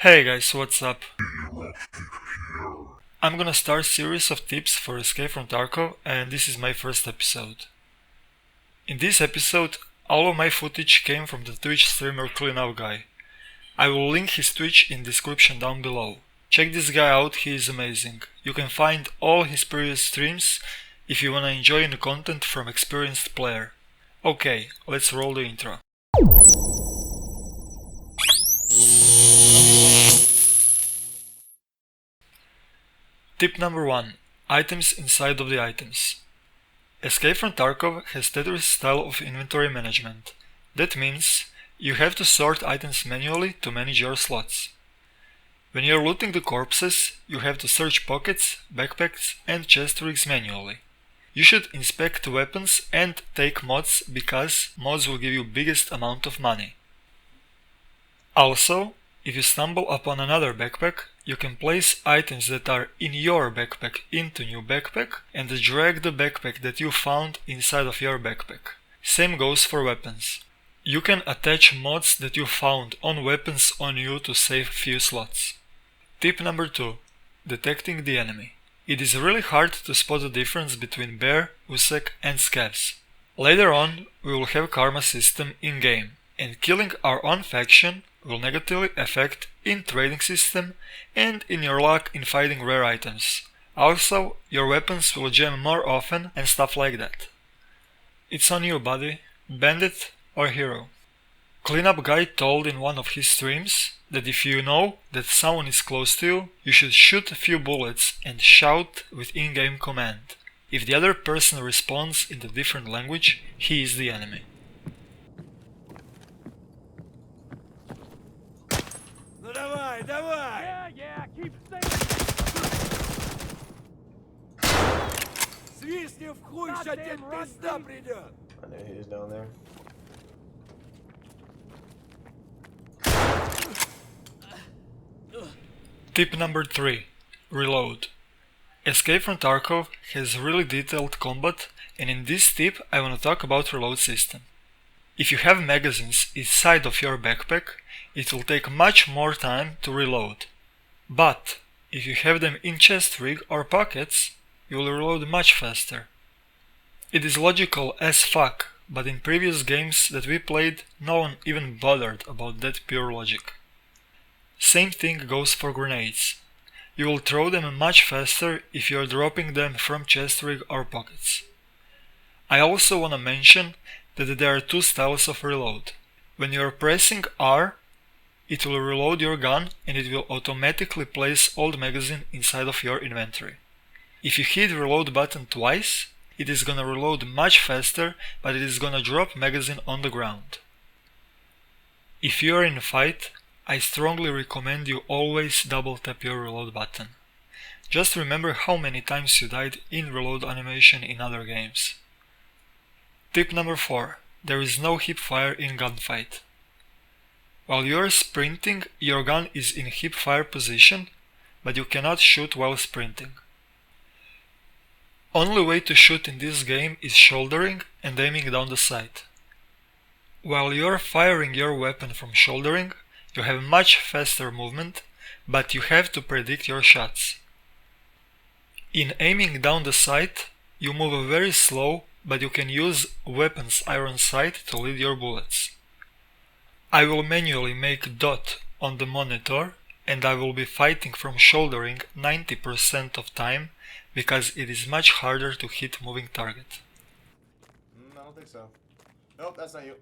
Hey guys, what's up? I'm gonna start a series of tips for Escape from Tarkov, and this is my first episode. In this episode, all of my footage came from the Twitch streamer Cleanup Guy. I will link his Twitch in description down below. Check this guy out, he is amazing. You can find all his previous streams if you wanna enjoy the content from experienced player. Okay, let's roll the intro. Tip number 1. Items inside of the items. Escape from Tarkov has Tetris style of inventory management. That means you have to sort items manually to manage your slots. When you're looting the corpses, you have to search pockets, backpacks and chest rigs manually. You should inspect weapons and take mods because mods will give you biggest amount of money. Also, if you stumble upon another backpack, you can place items that are in your backpack into new backpack and drag the backpack that you found inside of your backpack. Same goes for weapons. You can attach mods that you found on weapons on you to save few slots. Tip number 2. Detecting the enemy. It is really hard to spot the difference between bear, usek and scavs. Later on, we will have karma system in-game, and killing our own faction will negatively affect in trading system and in your luck in fighting rare items. Also, your weapons will jam more often and stuff like that. It's on you, buddy. Bandit or hero. Cleanup Guy told in one of his streams that if you know that someone is close to you, you should shoot a few bullets and shout with in-game command. If the other person responds in a different language, he is the enemy. Давай! Yeah, keep saying. Свистни в хуй, ща тебе пизда придет! I knew he was down there. Tip number 3. Reload. Escape from Tarkov has really detailed combat, and in this tip I wanna talk about reload system. If you have magazines inside of your backpack, it will take much more time to reload. But if you have them in chest rig or pockets, you will reload much faster. It is logical as fuck, but in previous games that we played, no one even bothered about that pure logic. Same thing goes for grenades. You will throw them much faster if you are dropping them from chest rig or pockets. I also wanna mention that there are two styles of reload. When you are pressing R, it will reload your gun and it will automatically place old magazine inside of your inventory. If you hit reload button twice, it is gonna reload much faster, but it is gonna drop magazine on the ground. If you are in a fight, I strongly recommend you always double tap your reload button. Just remember how many times you died in reload animation in other games. Tip number 4. There is no hipfire in gunfight. While you are sprinting, your gun is in hipfire position, but you cannot shoot while sprinting. Only way to shoot in this game is shouldering and aiming down the sight. While you are firing your weapon from shouldering, you have much faster movement, but you have to predict your shots. In aiming down the sight, you move very slow, but you can use weapon's iron sight to lead your bullets. I will manually make dot on the monitor and I will be fighting from shouldering 90% of time because it is much harder to hit moving target. I don't think so. Nope, that's not you.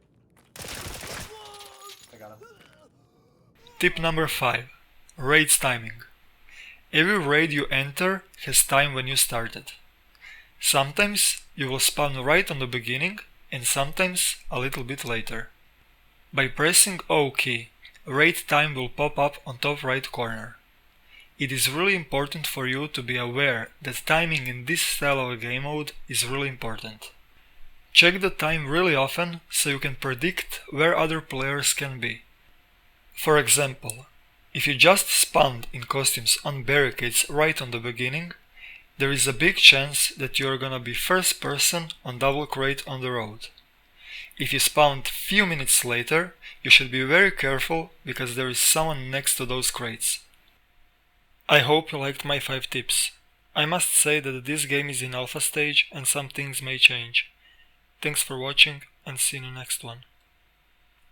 I got him. Tip number 5. Raids timing. Every raid you enter has time when you started. Sometimes you will spawn right on the beginning and sometimes a little bit later. By pressing O key, raid time will pop up on top right corner. It is really important for you to be aware that timing in this style of a game mode is really important. Check the time really often so you can predict where other players can be. For example, if you just spawned in costumes on barricades right on the beginning, there is a big chance that you are gonna be first person on double crate on the road. If you spawned few minutes later, you should be very careful because there is someone next to those crates. I hope you liked my 5 tips. I must say that this game is in alpha stage and some things may change. Thanks for watching and see you in the next one.